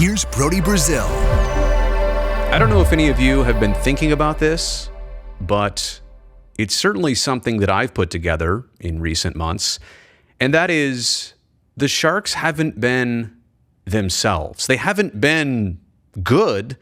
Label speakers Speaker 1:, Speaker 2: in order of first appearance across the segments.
Speaker 1: here's Brody Brazil.
Speaker 2: I don't know if any of you have been thinking about this, but it's certainly something that I've put together in recent months, and that is the Sharks haven't been themselves. They haven't been good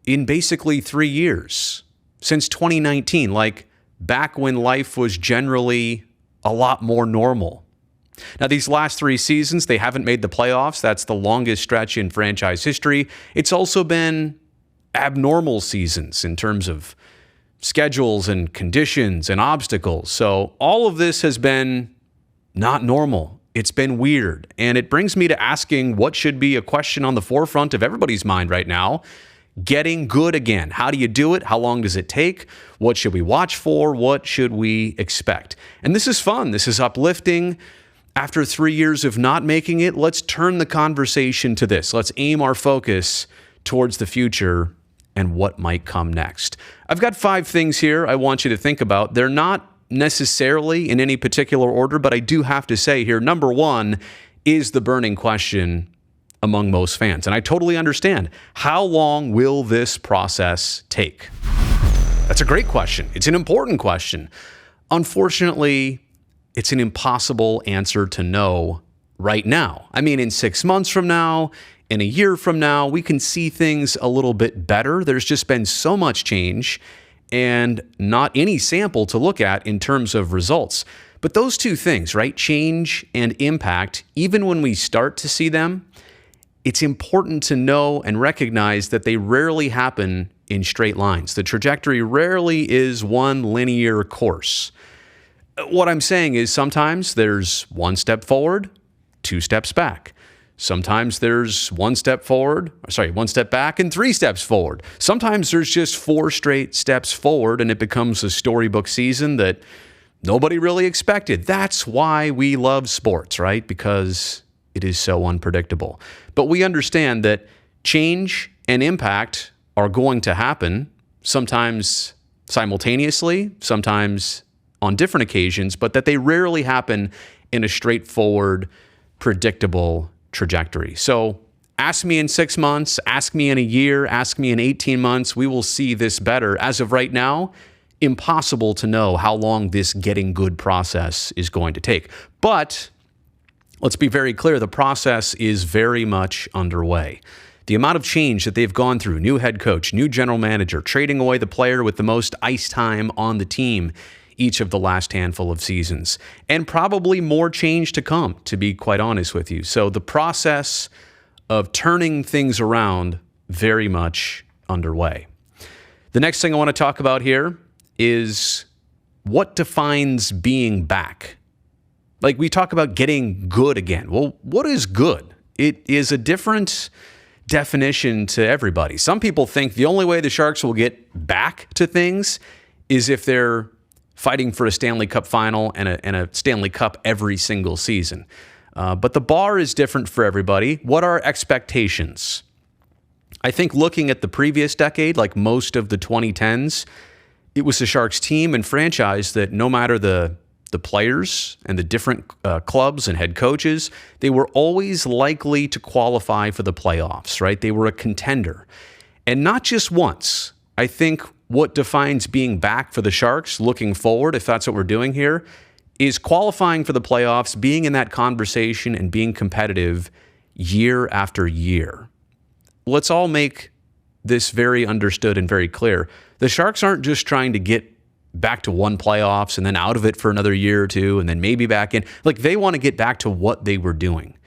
Speaker 2: in basically 3 years, since 2019, like back when life was generally a lot more normal. Now, these last 3 seasons, they haven't made the playoffs. That's the longest stretch in franchise history. It's also been abnormal seasons in terms of schedules and conditions and obstacles. So all of this has been not normal. It's been weird. And it brings me to asking what should be a question on the forefront of everybody's mind right now. Getting good again. How do you do it? How long does it take? What should we watch for? What should we expect? And this is fun. This is uplifting. After 3 years of not making it, let's turn the conversation to this. Let's aim our focus towards the future and what might come next. I've got 5 things here I want you to think about. They're not necessarily in any particular order, but I do have to say here, number 1 is the burning question among most fans. And I totally understand. How long will this process take? That's a great question. It's an important question. Unfortunately, it's an impossible answer to know right now. I mean, in 6 months from now, in a year from now, we can see things a little bit better. There's just been so much change and not any sample to look at in terms of results. But those 2 things, right? Change and impact, even when we start to see them, it's important to know and recognize that they rarely happen in straight lines. The trajectory rarely is one linear course. What I'm saying is sometimes there's 1 step forward, 2 steps back. Sometimes there's 1 step back and 3 steps forward. Sometimes there's just 4 straight steps forward and it becomes a storybook season that nobody really expected. That's why we love sports, right? Because it is so unpredictable. But we understand that change and impact are going to happen, sometimes simultaneously, sometimes on different occasions, but that they rarely happen in a straightforward, predictable trajectory. So ask me in 6 months, ask me in a year, ask me in 18 months, we will see this better. As of right now, impossible to know how long this getting good process is going to take. But let's be very clear, the process is very much underway. The amount of change that they've gone through, new head coach, new general manager, trading away the player with the most ice time on the team each of the last handful of seasons, and probably more change to come, to be quite honest with you. So the process of turning things around very much underway. The next thing I want to talk about here is what defines being back. Like we talk about getting good again. Well, what is good? It is a different definition to everybody. Some people think the only way the Sharks will get back to things is if they're fighting for a Stanley Cup final and a Stanley Cup every single season. But the bar is different for everybody. What are expectations? I think looking at the previous decade, like most of the 2010s, it was the Sharks team and franchise that no matter the players and the different clubs and head coaches, they were always likely to qualify for the playoffs, right? They were a contender. And not just once. I think what defines being back for the Sharks looking forward, if that's what we're doing here, is qualifying for the playoffs, being in that conversation and being competitive year after year. Let's all make this very understood and very clear. The Sharks aren't just trying to get back to one playoffs and then out of it for another year or two and then maybe back in. Like they want to get back to what they were doing.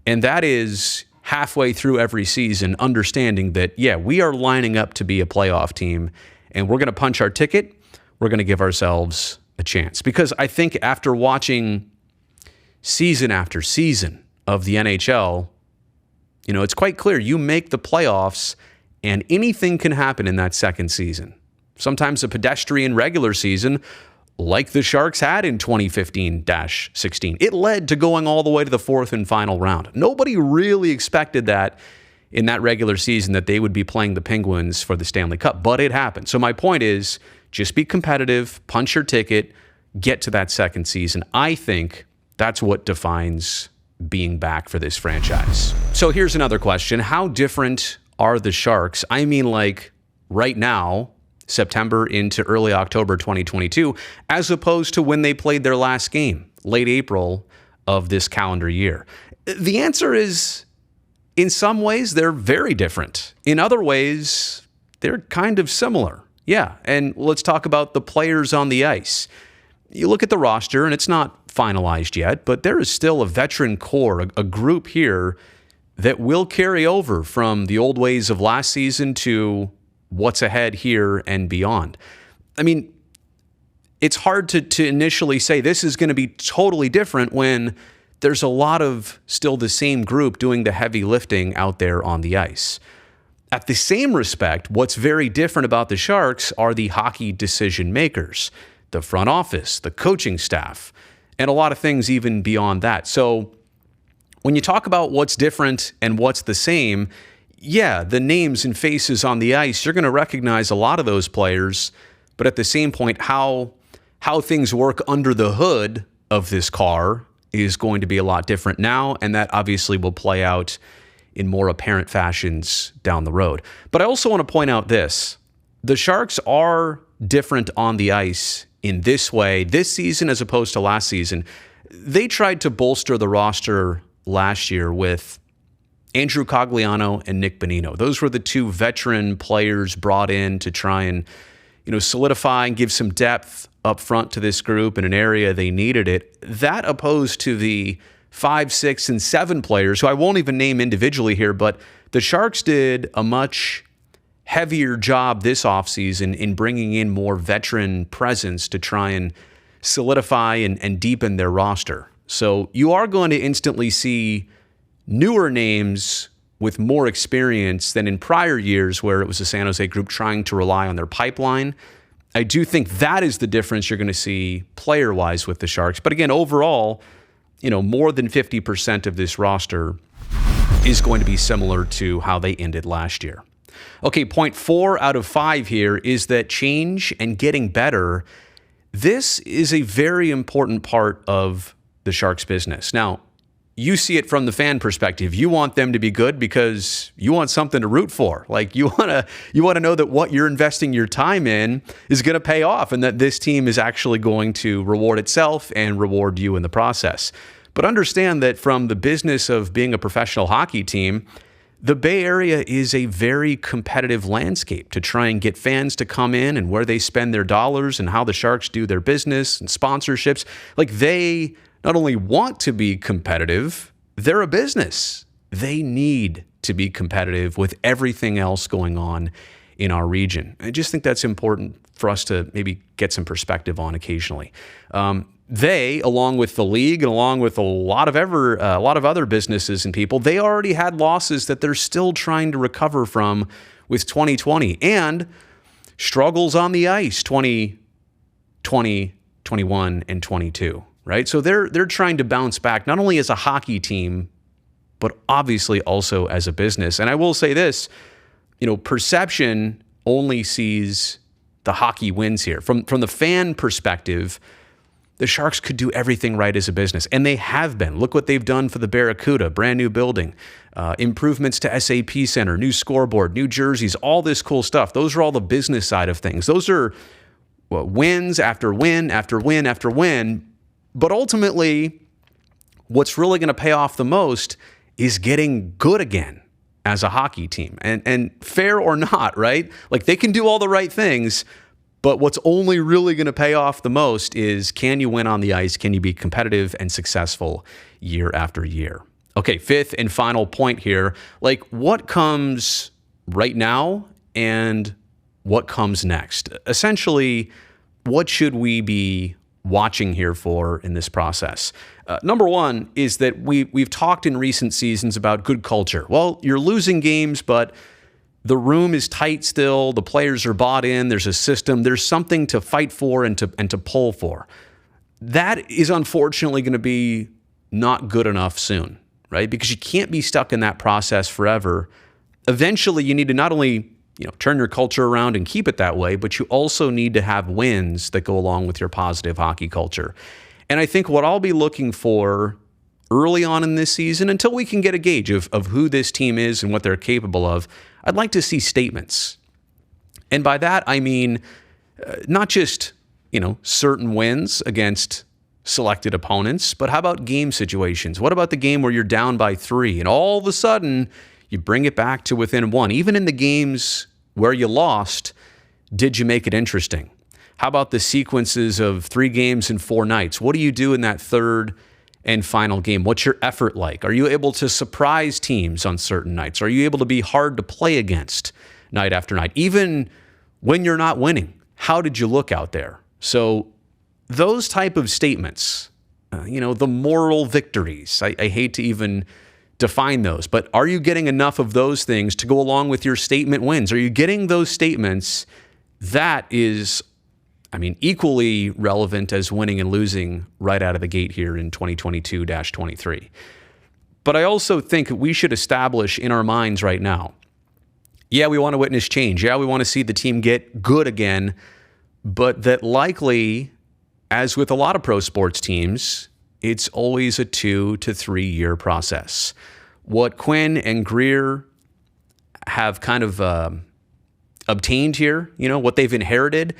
Speaker 2: And that is halfway through every season, understanding that, yeah, we are lining up to be a playoff team and we're going to punch our ticket. We're going to give ourselves a chance. Because I think after watching season after season of the NHL, you know, it's quite clear you make the playoffs and anything can happen in that second season. Sometimes a pedestrian regular season like the Sharks had in 2015-16. It led to going all the way to the 4th and final round. Nobody really expected that in that regular season that they would be playing the Penguins for the Stanley Cup, but it happened. So my point is, just be competitive, punch your ticket, get to that second season. I think that's what defines being back for this franchise. So here's another question. How different are the Sharks? I mean, like right now, September into early October 2022, as opposed to when they played their last game, late April of this calendar year. The answer is, in some ways, they're very different. In other ways, they're kind of similar. Yeah, and let's talk about the players on the ice. You look at the roster, and it's not finalized yet, but there is still a veteran core, a group here that will carry over from the old ways of last season to what's ahead here and beyond. I mean, it's hard to initially say this is going to be totally different when there's a lot of still the same group doing the heavy lifting out there on the ice. At the same respect, what's very different about the Sharks are the hockey decision makers, the front office, the coaching staff, and a lot of things even beyond that. So when you talk about what's different and what's the same, yeah, the names and faces on the ice, you're going to recognize a lot of those players, but at the same point, how things work under the hood of this car is going to be a lot different now, and that obviously will play out in more apparent fashions down the road. But I also want to point out this. The Sharks are different on the ice in this way, this season as opposed to last season. They tried to bolster the roster last year with Andrew Cogliano and Nick Bonino. Those were the two veteran players brought in to try and, solidify and give some depth up front to this group in an area they needed it. That opposed to the 5, 6, and 7 players, who I won't even name individually here, but the Sharks did a much heavier job this offseason in bringing in more veteran presence to try and solidify and deepen their roster. So you are going to instantly see newer names with more experience than in prior years where it was the San Jose group trying to rely on their pipeline. I do think that is the difference you're going to see player-wise with the Sharks. But again, overall, more than 50% of this roster is going to be similar to how they ended last year. Okay, point 4 out of 5 here is that change and getting better, this is a very important part of the Sharks business. Now, you see it from the fan perspective. You want them to be good because you want something to root for. Like you want to know that what you're investing your time in is going to pay off and that this team is actually going to reward itself and reward you in the process. But understand that from the business of being a professional hockey team, the Bay Area is a very competitive landscape to try and get fans to come in and where they spend their dollars and how the Sharks do their business and sponsorships. Like they not only want to be competitive, they're a business. They need to be competitive with everything else going on in our region. I just think that's important for us to maybe get some perspective on occasionally. They, along with the league and along with a lot of other businesses and people, they already had losses that they're still trying to recover from with 2020 and struggles on the ice 2020, 21, and 22. Right? So they're trying to bounce back, not only as a hockey team, but obviously also as a business. And I will say this, perception only sees the hockey wins here. From the fan perspective, the Sharks could do everything right as a business, and they have been. Look what they've done for the Barracuda, brand new building, improvements to SAP Center, new scoreboard, new jerseys, all this cool stuff. Those are all the business side of things. Those are wins after win after win after win. But ultimately, what's really going to pay off the most is getting good again as a hockey team. And fair or not, right? Like they can do all the right things, but what's only really going to pay off the most is can you win on the ice? Can you be competitive and successful year after year? Okay, 5th and final point here. Like what comes right now and what comes next? Essentially, what should we be watching here for in this process? Number one is that we've talked in recent seasons about good culture. Well, you're losing games, but the room is tight still. The players are bought in. There's a system. There's something to fight for and to pull for. That is unfortunately going to be not good enough soon, right? Because you can't be stuck in that process forever. Eventually, you need to not only turn your culture around and keep it that way, but you also need to have wins that go along with your positive hockey culture. And I think what I'll be looking for early on in this season, until we can get a gauge of who this team is and what they're capable of, I'd like to see statements. And by that, I mean not just, certain wins against selected opponents, but how about game situations? What about the game where you're down by 3 and all of a sudden you bring it back to within 1? Even in the games where you lost, did you make it interesting? How about the sequences of 3 games in 4 nights? What do you do in that third and final game? What's your effort like? Are you able to surprise teams on certain nights? Are you able to be hard to play against night after night? Even when you're not winning, how did you look out there? So those type of statements, the moral victories, I hate to even define those, but are you getting enough of those things to go along with your statement wins? Are you getting those statements? That is, equally relevant as winning and losing right out of the gate here in 2022-23. But I also think we should establish in our minds right now, yeah, we want to witness change. Yeah, we want to see the team get good again, but that likely, as with a lot of pro sports teams, it's always a 2 to 3 year process. What Quinn and Grier have kind of obtained here, what they've inherited,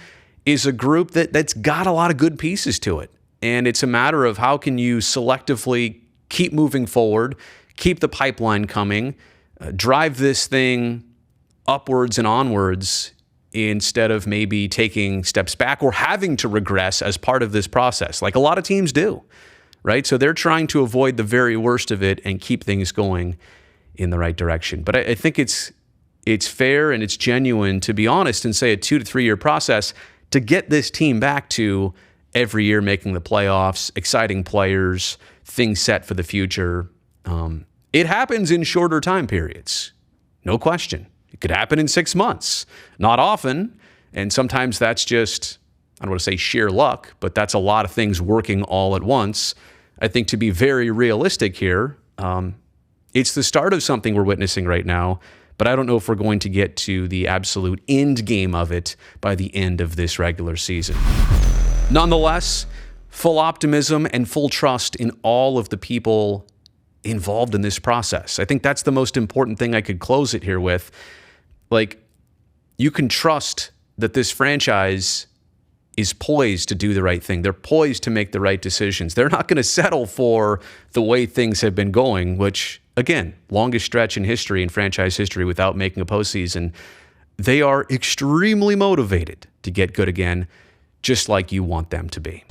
Speaker 2: is a group that's got a lot of good pieces to it. And it's a matter of how can you selectively keep moving forward, keep the pipeline coming, drive this thing upwards and onwards instead of maybe taking steps back or having to regress as part of this process, like a lot of teams do, right? So they're trying to avoid the very worst of it and keep things going in the right direction. But I think it's fair and it's genuine to be honest and say a 2 to 3 year process to get this team back to every year making the playoffs, exciting players, things set for the future. It happens in shorter time periods, no question. It could happen in 6 months, not often. And sometimes that's just, I don't want to say sheer luck, but that's a lot of things working all at once. I think to be very realistic here, it's the start of something we're witnessing right now, but I don't know if we're going to get to the absolute end game of it by the end of this regular season. Nonetheless, full optimism and full trust in all of the people involved in this process. I think that's the most important thing I could close it here with. You can trust that this franchise is poised to do the right thing. They're poised to make the right decisions. They're not going to settle for the way things have been going, which, again, longest stretch in history, in franchise history, without making a postseason. They are extremely motivated to get good again, just like you want them to be.